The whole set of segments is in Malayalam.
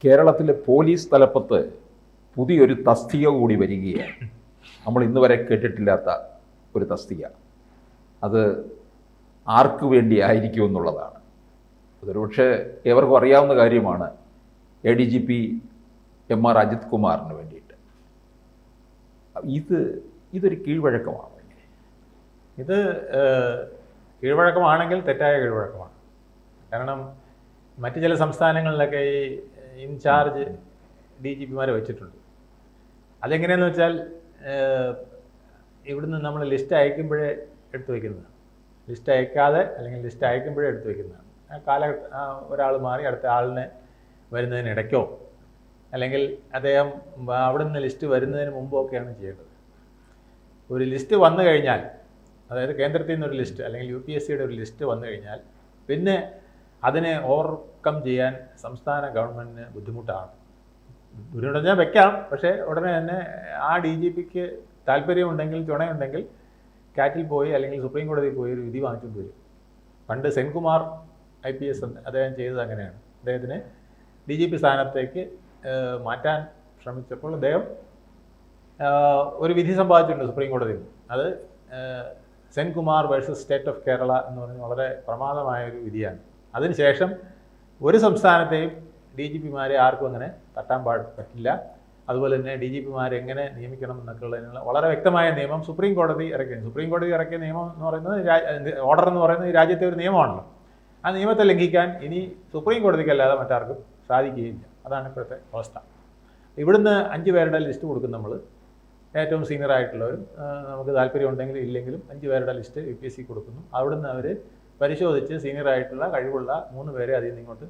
കേരളത്തിലെ പോലീസ് തലപ്പത്ത് പുതിയൊരു തസ്തിക കൂടി വരികയാണ്. നമ്മൾ ഇന്ന് വരെ കേട്ടിട്ടില്ലാത്ത ഒരു തസ്തിക. അത് ആർക്കു വേണ്ടി ആയിരിക്കും എന്നുള്ളതാണ്. അതൊരു പക്ഷേ ഏവർക്കും അറിയാവുന്ന കാര്യമാണ്. ADGP MR അജിത് കുമാറിന് വേണ്ടിയിട്ട്. ഇതൊരു കീഴ്വഴക്കമാണ്. ഇത് കീഴ്വഴക്കമാണെങ്കിൽ തെറ്റായ കീഴ്വഴക്കമാണ്. കാരണം മറ്റ് ചില സംസ്ഥാനങ്ങളിലൊക്കെ ഈ ഇൻചാർജ് DGPമാരെ വെച്ചിട്ടുണ്ട്. അതെങ്ങനെയാണെന്ന് വെച്ചാൽ ഇവിടുന്ന് നമ്മൾ ലിസ്റ്റ് അയക്കുമ്പോഴേ എടുത്തു വയ്ക്കുന്നതാണ്. ലിസ്റ്റ് അയക്കാതെ അല്ലെങ്കിൽ ലിസ്റ്റ് അയക്കുമ്പോഴേ എടുത്തു വയ്ക്കുന്നതാണ്. ഒരാൾ മാറി അടുത്ത ആളിനെ വരുന്നതിനിടയ്ക്കോ അല്ലെങ്കിൽ അദ്ദേഹം അവിടെ നിന്ന് ലിസ്റ്റ് വരുന്നതിന് മുമ്പൊക്കെയാണ് ചെയ്യേണ്ടത്. ഒരു ലിസ്റ്റ് വന്നു കഴിഞ്ഞാൽ, അതായത് കേന്ദ്രത്തിൽ നിന്നൊരു ലിസ്റ്റ് അല്ലെങ്കിൽ UPSCയുടെ ഒരു ലിസ്റ്റ് വന്നു കഴിഞ്ഞാൽ പിന്നെ അതിനെ ഓവർകം ചെയ്യാൻ സംസ്ഥാന ഗവൺമെൻറ്റിന് ബുദ്ധിമുട്ടാണ്. ബുദ്ധിമുട്ടെന്ന് വെക്കാം, പക്ഷേ ഉടനെ തന്നെ ആ DGPക്ക് താല്പര്യമുണ്ടെങ്കിൽ, ചുണയുണ്ടെങ്കിൽ കാറ്റിൽ പോയി അല്ലെങ്കിൽ സുപ്രീം കോടതിയിൽ പോയി ഒരു വിധി വാങ്ങിച്ചുകൊണ്ട് വരും. പണ്ട് സെൻകുമാർ IPS അദ്ദേഹം ചെയ്തത് അങ്ങനെയാണ്. അദ്ദേഹത്തിന് DGP സ്ഥാനത്തേക്ക് മാറ്റാൻ ശ്രമിച്ചപ്പോൾ അദ്ദേഹം ഒരു വിധി സമ്പാദിച്ചിട്ടുണ്ട് സുപ്രീം കോടതിയിൽ. അത് Senkumar versus state of Kerala എന്ന് പറഞ്ഞ് വളരെ പ്രമാദമായ ഒരു വിധിയാണ്. അതിനുശേഷം ഒരു സംസ്ഥാനത്തെയും DGPമാരെ ആർക്കും അങ്ങനെ തട്ടാൻ പറ്റില്ല. അതുപോലെ തന്നെ DGPമാരെ എങ്ങനെ നിയമിക്കണം എന്നൊക്കെ ഉള്ളതിനുള്ള വളരെ വ്യക്തമായ നിയമം സുപ്രീം കോടതി ഇറക്കിയത്. സുപ്രീം കോടതി ഇറക്കിയ നിയമം എന്ന് പറയുന്നത്, ഓർഡർ എന്ന് പറയുന്നത് ഈ രാജ്യത്തെ ഒരു നിയമമാണല്ലോ. ആ നിയമത്തെ ലംഘിക്കാൻ ഇനി സുപ്രീം കോടതിക്കല്ലാതെ മറ്റാർക്കും സാധിക്കുകയില്ല. അതാണ് ഇപ്പോഴത്തെ അവസ്ഥ. ഇവിടുന്ന് 5 പേരുടെ ലിസ്റ്റ് കൊടുക്കും നമ്മൾ. ഏറ്റവും സീനിയർ ആയിട്ടുള്ളവരും നമുക്ക് താല്പര്യമുണ്ടെങ്കിലും ഇല്ലെങ്കിലും 5 പേരുടെ ലിസ്റ്റ് UPSC കൊടുക്കുന്നു. അവിടുന്ന് അവർ പരിശോധിച്ച് സീനിയറായിട്ടുള്ള കഴിവുള്ള 3 പേരെ അതിൽ നിന്ന് ഇങ്ങോട്ട്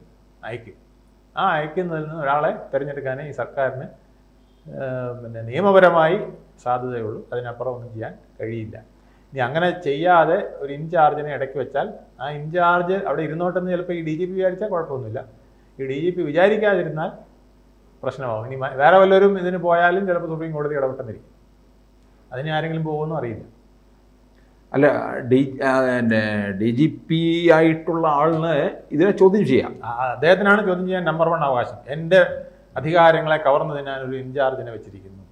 അയക്കും. ആ അയക്കുന്നതിൽ നിന്ന് ഒരാളെ തിരഞ്ഞെടുക്കാനേ ഈ സർക്കാരിന് നിയമപരമായി സാധ്യതയുള്ളൂ. അതിനപ്പുറം ഒന്നും ചെയ്യാൻ കഴിയില്ല. ഇനി അങ്ങനെ ചെയ്യാതെ ഒരു ഇൻചാർജിനെ ഇടയ്ക്ക് വെച്ചാൽ ആ ഇൻചാർജ് അവിടെ ഇരുന്നോട്ടെന്ന് ചിലപ്പോൾ ഈ DGP വിചാരിച്ചാൽ കുഴപ്പമൊന്നുമില്ല. ഈ DGP വിചാരിക്കാതിരുന്നാൽ പ്രശ്നമാകും. ഇനി വേറെ വല്ലവരും ഇതിന് പോയാലും ചിലപ്പോൾ സുപ്രീം കോടതി ഇടപെട്ടെന്നിരിക്കും. അതിന് ആരെങ്കിലും പോകുമെന്നും അറിയില്ല. അല്ല, DGP ആയിട്ടുള്ള ആളിന് ഇതിനെ ചോദ്യം ചെയ്യാം. അദ്ദേഹത്തിനാണ് ചോദ്യം ചെയ്യാൻ നമ്പർ 1 അവകാശം. എൻ്റെ അധികാരങ്ങളെ കവർന്നു തിന്നാൻ ഒരു ഇൻചാർജിനെ വെച്ചിരിക്കുന്നു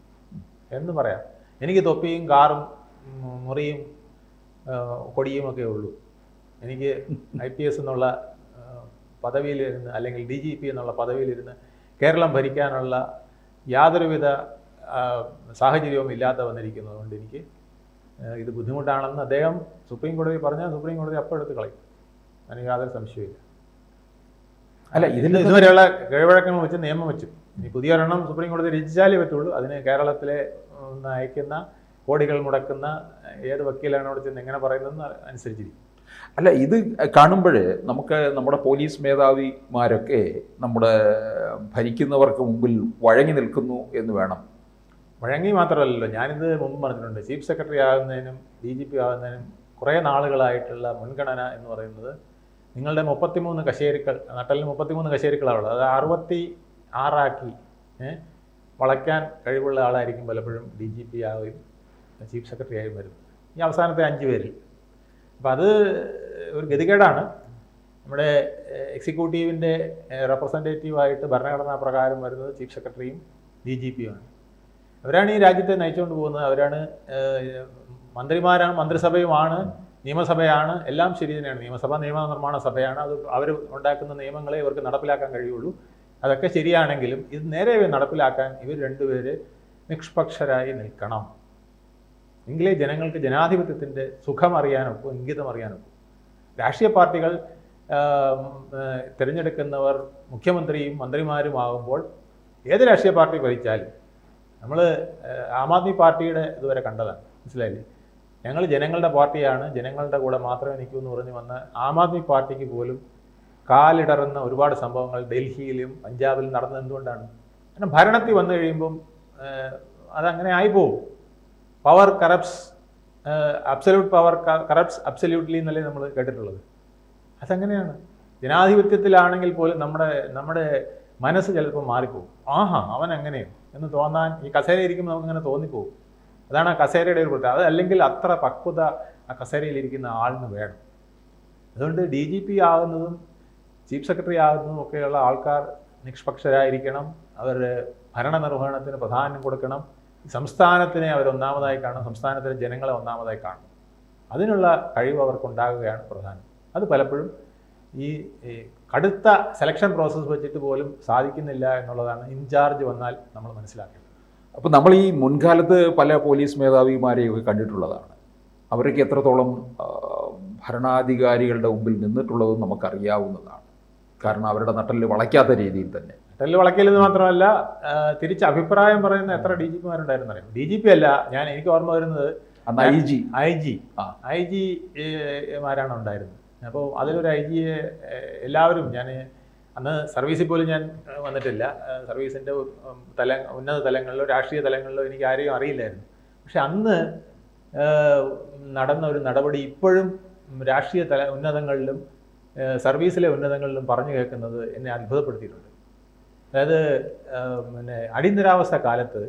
എന്ന് പറയാം. എനിക്ക് തൊപ്പിയും കാറും മുറിയും കൊടിയും ഒക്കെ ഉള്ളൂ. എനിക്ക് IPS എന്നുള്ള പദവിയിലിരുന്ന് അല്ലെങ്കിൽ DGP എന്നുള്ള പദവിയിലിരുന്ന് കേരളം ഭരിക്കാനുള്ള യാതൊരുവിധ സാഹചര്യവും ഇല്ലാതെ വന്നിരിക്കുന്നത് കൊണ്ട് എനിക്ക് ഇത് ബുദ്ധിമുട്ടാണെന്ന് അദ്ദേഹം സുപ്രീം കോടതി പറഞ്ഞാൽ സുപ്രീം കോടതി അപ്പോൾ എടുത്ത് കളയും. എനിക്ക് യാതൊരു സംശയമില്ല. അല്ല, ഇതിന് ഇതുവരെയുള്ള കീഴ്വഴക്കങ്ങൾ വെച്ച് നിയമം വെച്ചു. ഇനി പുതിയൊരെണ്ണം സുപ്രീം കോടതി രചിച്ചാലേ പറ്റുള്ളൂ. അതിന് കേരളത്തിലെ അയക്കുന്ന കോടികൾ മുടക്കുന്ന ഏത് വക്കീലാണ് അവിടെ ചെന്ന് എങ്ങനെ പറയുന്നതെന്ന് അനുസരിച്ചിരിക്കും. അല്ല, ഇത് കാണുമ്പോൾ നമുക്ക് നമ്മുടെ പോലീസ് മേധാവിമാരൊക്കെ നമ്മുടെ ഭരിക്കുന്നവർക്ക് മുമ്പിൽ വഴങ്ങി നിൽക്കുന്നു എന്ന് വേണം. വഴങ്ങി മാത്രമല്ലല്ലോ, ഞാനിത് മുമ്പ് പറഞ്ഞിട്ടുണ്ട്. ചീഫ് സെക്രട്ടറി ആകുന്നതിനും DGP ആകുന്നതിനും കുറേ നാളുകളായിട്ടുള്ള മുൻഗണന എന്ന് പറയുന്നത് നിങ്ങളുടെ 33 കശേരികൾ, നട്ടലിന് 33 കശേരികളാണുള്ളത്. അത് 66 ആക്കി വളയ്ക്കാൻ കഴിവുള്ള ആളായിരിക്കും പലപ്പോഴും DGP ആവുകയും ചീഫ് സെക്രട്ടറി ആയും വരുന്നത്. ഈ അവസാനത്തെ 5 പേരിൽ. അപ്പം അത് ഒരു ഗതികേടാണ്. നമ്മുടെ എക്സിക്യൂട്ടീവിൻ്റെ റെപ്രസെൻറ്റേറ്റീവായിട്ട് ഭരണഘടനാ പ്രകാരം വരുന്നത് ചീഫ് സെക്രട്ടറിയും DGPയുമാണ്. അവരാണ് ഈ രാജ്യത്തെ നയിച്ചുകൊണ്ട് പോകുന്നത്. അവരാണ് മന്ത്രിമാരാണ്, മന്ത്രിസഭയുമാണ്, നിയമസഭയാണ്. എല്ലാം ശരി തന്നെയാണ്. നിയമസഭ നിയമനിർമ്മാണ സഭയാണ്. അത് അവർ ഉണ്ടാക്കുന്ന നിയമങ്ങളെ ഇവർക്ക് നടപ്പിലാക്കാൻ കഴിയുള്ളൂ. അതൊക്കെ ശരിയാണെങ്കിലും ഇത് നേരെ നടപ്പിലാക്കാൻ ഇവർ 2 പേര് നിഷ്പക്ഷരായി നിൽക്കണം. എങ്കിലേ ജനങ്ങൾക്ക് ജനാധിപത്യത്തിൻ്റെ സുഖം അറിയാനൊക്കും, ഇംഗിതം അറിയാനൊക്കും. രാഷ്ട്രീയ പാർട്ടികൾ തിരഞ്ഞെടുക്കുന്നവർ മുഖ്യമന്ത്രിയും മന്ത്രിമാരുമാകുമ്പോൾ ഏത് രാഷ്ട്രീയ പാർട്ടി ഭരിച്ചാലും, നമ്മൾ ആം ആദ്മി പാർട്ടിയുടെ ഇതുവരെ കണ്ടതാണ്, മനസ്സിലായില്ലേ? ഞങ്ങൾ ജനങ്ങളുടെ പാർട്ടിയാണ്, ജനങ്ങളുടെ കൂടെ മാത്രമേ നിൽക്കൂ എന്ന് പറഞ്ഞ് വന്ന ആം ആദ്മി പാർട്ടിക്ക് പോലും കാലിടറുന്ന ഒരുപാട് സംഭവങ്ങൾ ഡൽഹിയിലും പഞ്ചാബിലും നടന്നത് എന്തുകൊണ്ടാണ്? കാരണം ഭരണത്തിൽ വന്നു കഴിയുമ്പം അതങ്ങനെ ആയിപ്പോവും. Power corrupts, absolute power corrupts absolutely എന്നല്ലേ നമ്മൾ കേട്ടിട്ടുള്ളത്. അതങ്ങനെയാണ്. ജനാധിപത്യത്തിലാണെങ്കിൽ പോലും നമ്മുടെ മനസ്സ് ചിലപ്പോൾ മാറിപ്പോകും. ആഹാ, അവൻ എങ്ങനെയോ എന്ന് തോന്നാൻ ഈ കസേര ഇരിക്കുമ്പോൾ നമുക്കിങ്ങനെ തോന്നിപ്പോകും. അതാണ് ആ കസേരയുടെ ഒരു പ്രത്യേകത. അതല്ലെങ്കിൽ അത്ര പക്വത ആ കസേരയിലിരിക്കുന്ന ആളിന് വേണം. അതുകൊണ്ട് DGP ആകുന്നതും ചീഫ് സെക്രട്ടറി ആകുന്നതും ഒക്കെയുള്ള ആൾക്കാർ നിഷ്പക്ഷരായിരിക്കണം, അവർ ഭരണനിർവഹണത്തിന് പ്രാധാന്യം കൊടുക്കണം, സംസ്ഥാനത്തിനെ അവർ ഒന്നാമതായി കാണണം, സംസ്ഥാനത്തിലെ ജനങ്ങളെ ഒന്നാമതായി കാണണം. അതിനുള്ള കഴിവ് അവർക്കുണ്ടാകുകയാണ് പ്രധാനം. അത് പലപ്പോഴും ഈ കടുത്ത സെലക്ഷൻ പ്രോസസ്സ് വെച്ചിട്ട് പോലും സാധിക്കുന്നില്ല എന്നുള്ളതാണ് ഇൻചാർജ് വന്നാൽ നമ്മൾ മനസ്സിലാക്കേണ്ടത്. അപ്പോൾ നമ്മൾ ഈ മുൻകാലത്ത് പല പോലീസ് മേധാവിമാരെയൊക്കെ കണ്ടിട്ടുള്ളതാണ്. അവരൊക്കെ എത്രത്തോളം ഭരണാധികാരികളുടെ മുമ്പിൽ നിന്നിട്ടുള്ളതെന്ന് നമുക്കറിയാവുന്നതാണ്. കാരണം അവരുടെ നട്ടലിൽ വളയ്ക്കാത്ത രീതിയിൽ തന്നെ. നട്ടലിൽ വളയ്ക്കലെന്ന് മാത്രമല്ല, തിരിച്ച് അഭിപ്രായം പറയുന്ന എത്ര ഡി ജി പിമാരുണ്ടായിരുന്നു അറിയാം. ഡി ജി പി അല്ല, എനിക്ക് ഓർമ്മ വരുന്നത് ഐ ജി മാരാണ് ഉണ്ടായിരുന്നത്. അപ്പോൾ അതിലൊരു ഐ ജിയെ എല്ലാവരും, ഞാൻ അന്ന് സർവീസിൽ പോലും ഞാൻ വന്നിട്ടില്ല, സർവീസിൻ്റെ ഉന്നത തലങ്ങളിലോ രാഷ്ട്രീയ തലങ്ങളിലോ എനിക്ക് ആരെയും അറിയില്ലായിരുന്നു. പക്ഷെ അന്ന് നടന്ന ഒരു നടപടി ഇപ്പോഴും രാഷ്ട്രീയ ഉന്നതങ്ങളിലും സർവീസിലെ ഉന്നതങ്ങളിലും പറഞ്ഞു കേൾക്കുന്നത് എന്നെ അത്ഭുതപ്പെടുത്തിയിട്ടുണ്ട്. അതായത് പിന്നെ അടിയന്തരാവസ്ഥ കാലത്ത്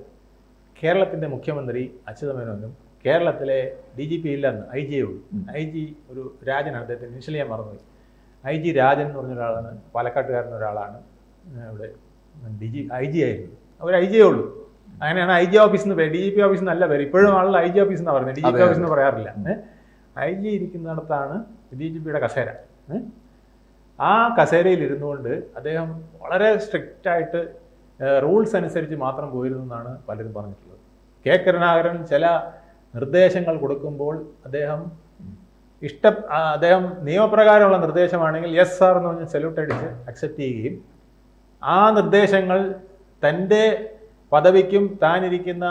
കേരളത്തിൻ്റെ മുഖ്യമന്ത്രി അച്യുതമേനോനും കേരളത്തിലെ ഡി ജി പി ഇല്ലെന്ന് ഐ ജിയേ ഉള്ളൂ. ഐ ജി ഒരു രാജനാണ്, അദ്ദേഹത്തിന് ഇനിഷ്യലി ഞാൻ മറന്നുപോയി. ഐ ജി രാജൻ എന്ന് പറഞ്ഞ ഒരാളാണ്, പാലക്കാട്ടുകാരൻ ഒരാളാണ്. ഇവിടെ ഐ ജി ആയിരുന്നു, ഒരു ഐ ജിയേ ഉള്ളൂ. അങ്ങനെയാണ് ഐ ജി ഓഫീസിൽ നിന്ന് പേര്, ഡി ജി പി ഓഫീസിൽ നല്ല പേര്. ഇപ്പോഴും ആളുകൾ ഐ ജി ഓഫീസ് എന്നാണ് പറയുന്നത്, ഡി ജി പി ഓഫീസ് എന്ന് പറയാറില്ല. ഐ ജി ഇരിക്കുന്നിടത്താണ് ഡി ജി പിയുടെ കസേര. ആ കസേരയിൽ ഇരുന്നുകൊണ്ട് അദ്ദേഹം വളരെ സ്ട്രിക്റ്റായിട്ട് റൂൾസ് അനുസരിച്ച് മാത്രം പോയിരുന്നു എന്നാണ് പലരും പറഞ്ഞിട്ടുള്ളത്. കെ കരുണാകരൻ ചില നിർദ്ദേശങ്ങൾ കൊടുക്കുമ്പോൾ അദ്ദേഹം നിയമപ്രകാരമുള്ള നിർദ്ദേശമാണെങ്കിൽ യെസ് സാർ എന്ന് പറഞ്ഞ് സല്യൂട്ട് അടിച്ച് അക്സെപ്റ്റ് ചെയ്യുകയും ആ നിർദ്ദേശങ്ങൾ തൻ്റെ പദവിക്കും താനിരിക്കുന്ന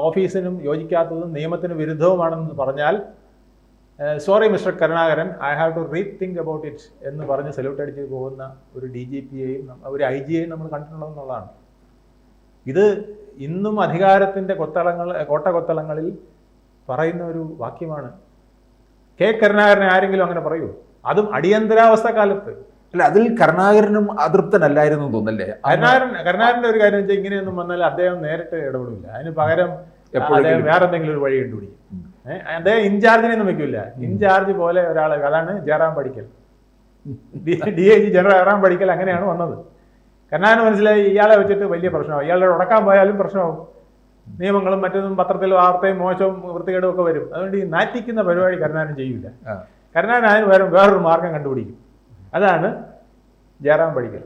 ഓഫീസിനും യോജിക്കാത്തതും നിയമത്തിന് വിരുദ്ധവുമാണെന്ന് പറഞ്ഞാൽ sorry mister Karunakaran, I have to rethink about it എന്ന് പറഞ്ഞ് സല്യൂട്ട് അടിച്ച് പോകുന്ന ഒരു ഡി ജി പിയെയും ഒരു ഐ ജിയെയും നമ്മൾ കണ്ടിട്ടുള്ളതെന്നുള്ളതാണ്. ഇത് ഇന്നും അധികാരത്തിൻ്റെ കോട്ടകൊത്തളങ്ങളിൽ പറയുന്ന ഒരു വാക്യമാണ്. കെ കരുണാകരനെ ആരെങ്കിലും അങ്ങനെ പറയൂ? അതും അടിയന്തരാവസ്ഥ കാലത്ത്. അല്ല, അതിൽ കരുണാകരനും അതൃപ്തനല്ലായിരുന്നു തോന്നല്ലേ? കരുണാകരൻ്റെ ഒരു കാര്യം വെച്ചാൽ ഇങ്ങനെയൊന്നും വന്നാൽ അദ്ദേഹം നേരിട്ട് ഇടപെടില്ല. അതിന് പകരം അദ്ദേഹം വേറെ എന്തെങ്കിലും ഒരു വഴി കണ്ടുപിടിക്കും. അദ്ദേഹം ഇൻചാർജിനെയൊന്നും വെക്കില്ല. ഇൻചാർജ് പോലെ ഒരാൾ, അതാണ് ജയറാം പഠിക്കൽ, ഡി ഐ ജി ജയറാം പഠിക്കൽ. അങ്ങനെയാണ് വന്നത്. കരുണാകരന് മനസ്സിലായി ഇയാളെ വെച്ചിട്ട് വലിയ പ്രശ്നമാവും, ഇയാളുടെ ഉടക്കാൻ പോയാലും പ്രശ്നമാവും, നിയമങ്ങളും മറ്റൊന്നും പത്രത്തിൽ വാർത്തയും മോശവും വൃത്തികേടും ഒക്കെ വരും. അതുകൊണ്ട് ഈ നാറ്റിക്കുന്ന പരിപാടി കരുണാകരൻ ചെയ്യില്ല. കരുണാകരൻ അതിന് വേറൊരു മാർഗം കണ്ടുപിടിക്കും. അതാണ് ജയറാം പഠിക്കൽ,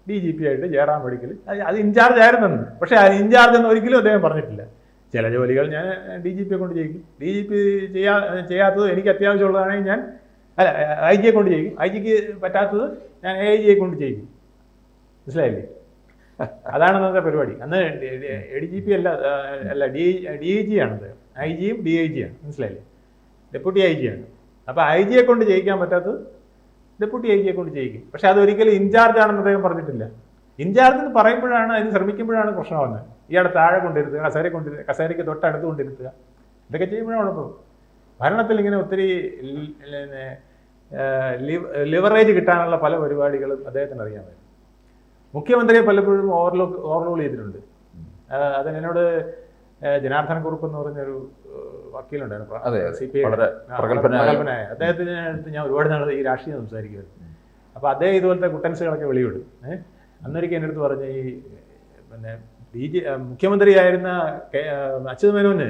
ഡി ജി പി ആയിട്ട് ജയറാം പഠിക്കൽ. അത് ഇൻചാർജ് ആയിരുന്നെന്ന്, പക്ഷേ ആ ഇൻചാർജ് എന്ന് ഒരിക്കലും അദ്ദേഹം പറഞ്ഞിട്ടില്ല. ചില ജോലികൾ ഞാൻ ഡി ജി പിയെ കൊണ്ട് ചെയ്യിക്കും, ഡി ജി പി ചെയ്യാത്തത് എനിക്ക് അത്യാവശ്യമുള്ളതാണെങ്കിൽ ഞാൻ ഐ ജിയെ കൊണ്ട് ചെയ്യിക്കും, ഐ ജിക്ക് പറ്റാത്തത് ഞാൻ എ ഐ ജിയെ കൊണ്ട് ചെയ്യിക്കും. മനസ്സിലായില്ലേ? അതാണ് അന്നത്തെ പരിപാടി. അന്ന് ഡി ജി പി അല്ല ഡി ഐ ജി ആണത്. ഐ ജിയും ഡി ഐ ജിയാണ്. മനസ്സിലായില്ലേ? ഡെപ്യൂട്ടി ഐ ജി ആണ്. അപ്പോൾ ഐ ജിയെ കൊണ്ട് ചെയ്യിക്കാൻ പറ്റാത്തത് ഡെപ്യൂട്ടി ഐ ജിയെ കൊണ്ട് ചെയ്യിക്കും. പക്ഷെ അതൊരിക്കലും ഇൻചാർജ് ആണെന്ന് അദ്ദേഹം പറഞ്ഞിട്ടില്ല. ഇൻചാർജ് എന്ന് പറയുമ്പോഴാണ്, അതിന് ശ്രമിക്കുമ്പോഴാണ് പ്രശ്നമാകുന്നത്. ഇയാളെ താഴെ കൊണ്ടിരുത്തുക, കസേരയ്ക്ക് തൊട്ടടുത്ത് കൊണ്ടിരുത്തുക, ഇതൊക്കെ ചെയ്യുമ്പോഴാണ് ഇപ്പോൾ ഭരണത്തിൽ ഇങ്ങനെ ഒത്തിരി ലിവറേജ് കിട്ടാനുള്ള പല പരിപാടികളും അദ്ദേഹത്തിന് അറിയാമായിരുന്നു. മുഖ്യമന്ത്രിയെ പലപ്പോഴും ഓവർലോഡ് ചെയ്തിട്ടുണ്ട്. അതിനോട് ജനാർദ്ദന കുറുപ്പ് എന്ന് പറഞ്ഞൊരു വക്കീലുണ്ടായിരുന്നു, CPI പ്രഗത്ഭനായ. അദ്ദേഹത്തിന് അടുത്ത് ഞാൻ ഒരുപാട് നാൾ ഈ രാഷ്ട്രീയം സംസാരിക്കുമായിരുന്നു. അപ്പോൾ അദ്ദേഹം ഇതുപോലത്തെ കുട്ടൻസുകളൊക്കെ വെളിവിടും. അന്നൊരിക്കൽ എൻ്റെ അടുത്ത് പറഞ്ഞ ഈ മുഖ്യമന്ത്രിയായിരുന്ന അച്യുതമേനോന്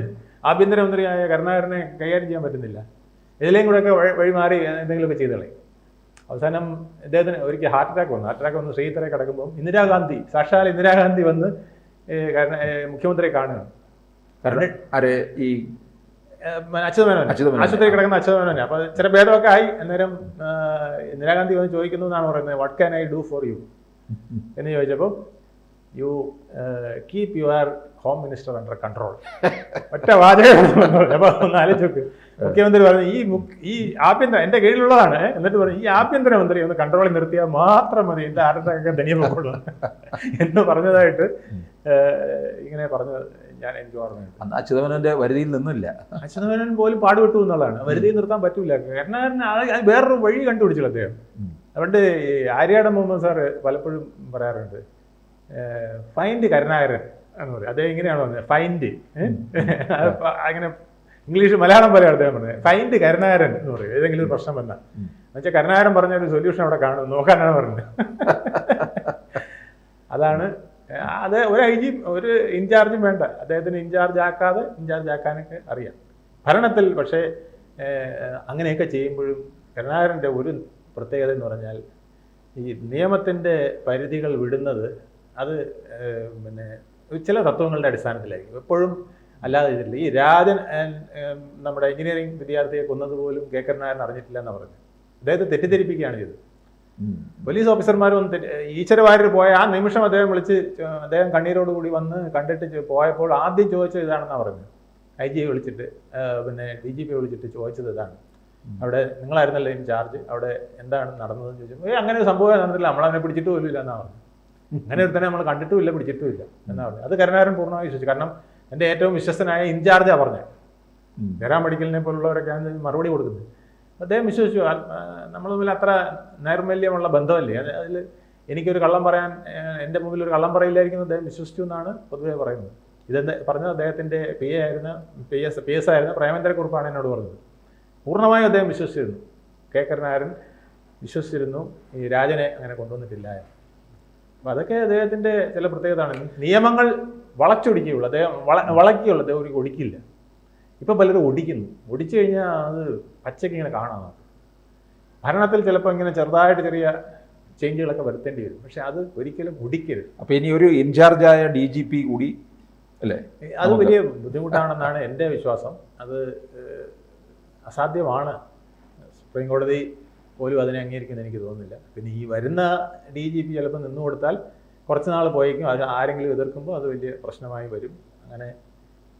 ആഭ്യന്തരമന്ത്രിയായ കരുണാകരനെ കൈകാര്യം ചെയ്യാൻ പറ്റുന്നില്ല, ഇതിലേയും കൂടെയൊക്കെ വഴിമാറി എന്തെങ്കിലുമൊക്കെ ചെയ്തോളെ. അവസാനം ഇദ്ദേഹത്തിന് ഒരിക്കൽ ഹാർട്ട് അറ്റാക്ക് വന്ന് ശ്രീധരെ കിടക്കുമ്പോൾ ഇന്ദിരാഗാന്ധി, സാക്ഷാൽ ഇന്ദിരാഗാന്ധി വന്ന് മുഖ്യമന്ത്രിയെ കാണുകയാണ്. ഈ അച്യുതമേനോൻ ആശുപത്രി കിടക്കുന്ന അച്യുതമേനോനെ. അപ്പോൾ ചില ഭേദമൊക്കെ ആയി. അന്നേരം ഇന്ദിരാഗാന്ധി വന്ന് ചോദിക്കുന്നു എന്നാണ് പറയുന്നത്, what can I do for you എന്ന് ചോദിച്ചപ്പോൾ, you keep your home minister under control. ഒറ്റ വാചകം. അപ്പോൾ ഒന്ന് ആലോചിച്ച്, മുഖ്യമന്ത്രി പറഞ്ഞു ഈ ആഭ്യന്തര എൻ്റെ കീഴിലുള്ളതാണ്, എന്നിട്ട് പറഞ്ഞു ഈ ആഭ്യന്തരമന്ത്രി ഒന്ന് കൺട്രോളിൽ നിർത്തിയാൽ മാത്രം മതി, എൻ്റെ ആരുടെ ധനിയെ പോക്കുള്ളൂ എന്ന് പറഞ്ഞതായിട്ട് ഇങ്ങനെ പറഞ്ഞത് എനിക്ക് ഓർമ്മയുണ്ട്. അച്യുതമേനോന്റെ വരുതിയിൽ നിന്നില്ല. അച്യുതമേനോൻ പോലും പാടുപെട്ടു എന്നുള്ളതാണ്. വരുതിയിൽ നിർത്താൻ പറ്റൂല. കരുണാകരൻ വേറൊരു വഴി കണ്ടുപിടിച്ചില്ല അദ്ദേഹം. അതുകൊണ്ട് ആര്യാടൻ മുഹമ്മദ് സാറ് പലപ്പോഴും പറയാറുണ്ട്, ഫൈൻഡ് കരുണാകരൻ എന്ന് പറയും. അദ്ദേഹം ഇങ്ങനെയാണോ പറഞ്ഞത്, ഫൈൻഡ്, അങ്ങനെ ഇംഗ്ലീഷ് മലയാളം പോലെയാണ് അദ്ദേഹം പറഞ്ഞത്. ഫൈൻഡ് കരുണാകരൻ എന്ന് പറയും ഏതെങ്കിലും ഒരു പ്രശ്നം വന്നാൽ. എന്നുവെച്ചാൽ കരുണാകരൻ പറഞ്ഞൊരു സൊല്യൂഷൻ അവിടെ കാണും, നോക്കാനാണ് പറഞ്ഞത്. അതാണ് അത് ഒരു ഐ ജി ഒരു ഇൻചാർജും വേണ്ട, അദ്ദേഹത്തിന് ഇൻചാർജ് ആക്കാനൊക്കെ അറിയാം. ഭരണത്തിൽ പക്ഷേ അങ്ങനെയൊക്കെ ചെയ്യുമ്പോഴും കരുണാകരൻ്റെ ഒരു പ്രത്യേകത എന്ന് പറഞ്ഞാൽ ഈ നിയമത്തിൻ്റെ പരിധികൾ വിടുന്നത് അത് പിന്നെ ചില തത്വങ്ങളുടെ അടിസ്ഥാനത്തിലായിരിക്കും എപ്പോഴും. അല്ലാതെ ഇതില്ല. ഈ രാജൻ നമ്മുടെ എഞ്ചിനീയറിംഗ് വിദ്യാർത്ഥിയെ കൊന്നതുപോലും കെ കരുണാകരൻ അറിഞ്ഞിട്ടില്ല എന്ന് പറഞ്ഞു. അദ്ദേഹത്തെ തെറ്റിദ്ധരിപ്പിക്കുകയാണ് ചെയ്തത്. പോലീസ് ഓഫീസർമാരൊന്നും ഈശ്വരവാര്യർ പോയ ആ നിമിഷം അദ്ദേഹം കണ്ണീരോടുകൂടി വന്ന് കണ്ടിട്ട് പോയപ്പോൾ ആദ്യം ചോദിച്ചത് ഇതാണെന്നാണ് പറഞ്ഞത്. ഐ ജിയെ വിളിച്ചിട്ട് പിന്നെ DGP വിളിച്ചിട്ട് ചോദിച്ചത് ഇതാണ്, അവിടെ നിങ്ങളായിരുന്നല്ലോ ഇൻചാർജ്, അവിടെ എന്താണ് നടന്നതെന്ന് ചോദിച്ചു. അങ്ങനെ ഒരു സംഭവം നടന്നില്ല, നമ്മളവനെ പിടിച്ചിട്ട് പോലും ഇല്ല എന്നാണ് പറഞ്ഞത്. അങ്ങനെ ഒരു തന്നെ നമ്മൾ കണ്ടിട്ടുമില്ല പിടിച്ചിട്ടുമില്ല എന്നാണ് പറഞ്ഞത്. അത് കരുണാകരൻ പൂർണ്ണമായി വിശ്വസിച്ചു. കാരണം എൻ്റെ ഏറ്റവും വിശ്വസ്തനായ ഇൻചാർജാണ് പറഞ്ഞത്. ജയറാം മെഡിക്കലിനെ പോലുള്ളവരൊക്കെയാണ് മറുപടി കൊടുക്കുന്നത്. അദ്ദേഹം വിശ്വസിച്ചു. നമ്മൾ തമ്മിൽ അത്ര നൈർമല്യമുള്ള ബന്ധമല്ലേ, അതിൽ എനിക്കൊരു കള്ളം പറയാൻ എൻ്റെ മുമ്പിൽ ഒരു കള്ളം പറയില്ലായിരിക്കും അദ്ദേഹം വിശ്വസിച്ചു എന്നാണ് പൊതുവെ പറയുന്നത്. ഇതെന്താ പറഞ്ഞത് അദ്ദേഹത്തിൻ്റെ PS ആയിരുന്ന പ്രേമേന്ദ്രക്കുറുപ്പാണ് എന്നോട് പറഞ്ഞത്. പൂർണ്ണമായും അദ്ദേഹം വിശ്വസിച്ചിരുന്നു, കെ കരുണാകരൻ വിശ്വസിച്ചിരുന്നു ഈ രാജനെ അങ്ങനെ കൊണ്ടുവന്നിട്ടില്ല. അപ്പം അതൊക്കെ അദ്ദേഹത്തിൻ്റെ ചില പ്രത്യേകതയാണ്. നിയമങ്ങൾ വളച്ചൊടിക്കുകയുള്ളൂ, അദ്ദേഹം വളയ്ക്കുകയുള്ളൂ, അദ്ദേഹം ഒരു ഒടിക്കില്ല. ഇപ്പം പലരും ഒടിക്കുന്നു. ഒടിച്ചു കഴിഞ്ഞാൽ അത് പച്ചയ്ക്ക് ഇങ്ങനെ കാണാം. ഭരണത്തിൽ ചിലപ്പോൾ ഇങ്ങനെ ചെറുതായിട്ട് ചെറിയ ചേഞ്ചുകളൊക്കെ വരുത്തേണ്ടി വരും, പക്ഷെ അത് ഒരിക്കലും ഒടിക്കരുത്. അപ്പോൾ ഇനി ഒരു ഇൻചാർജായ DGP കൂടി അല്ലേ, അത് വലിയ ബുദ്ധിമുട്ടാണെന്നാണ് എൻ്റെ വിശ്വാസം. അത് അസാധ്യമാണ്. സുപ്രീം കോടതി പോലും അതിനെ അംഗീകരിക്കുമെന്ന് എനിക്ക് തോന്നുന്നില്ല. പിന്നെ ഈ വരുന്ന DGP ചിലപ്പോൾ നിന്നു കൊടുത്താൽ കുറച്ച് നാൾ പോയേക്കും, അത് ആരെങ്കിലും എതിർക്കുമ്പോൾ അത് വലിയ പ്രശ്നമായി വരും. അങ്ങനെ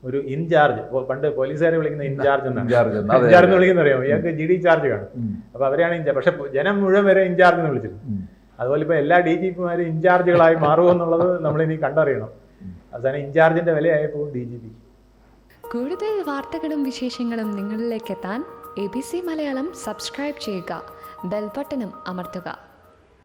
ഒരു ഇൻചാർജ്, പണ്ട് പോലീസുകാരെ വിളിക്കുന്ന ഇൻചാർജ് എന്ന് വിളിക്കുന്ന അറിയാമോ, ഇയാൾക്ക് GD ചാർജ് കാണും. അപ്പോൾ അവരെയാണ് ഇൻചാർജ്. പക്ഷെ ജനം മുഴുവൻ വരെ ഇൻചാർജ് എന്ന് വിളിച്ചിരുന്നു. അതുപോലെ ഇപ്പോൾ എല്ലാ DGPമാരും ഇൻചാർജുകളായി മാറുമോ എന്നുള്ളത് നമ്മളിനി കണ്ടറിയണം. അവസാനം ഇൻചാർജിന്റെ വിലയായപ്പോൾ DGP. കൂടുതൽ വാർത്തകളും വിശേഷങ്ങളും നിങ്ങളിലേക്ക് എത്താൻ ABC മലയാളം സബ്സ്ക്രൈബ് ചെയ്യുക, ബെൽ ബട്ടണും അമർത്തുക.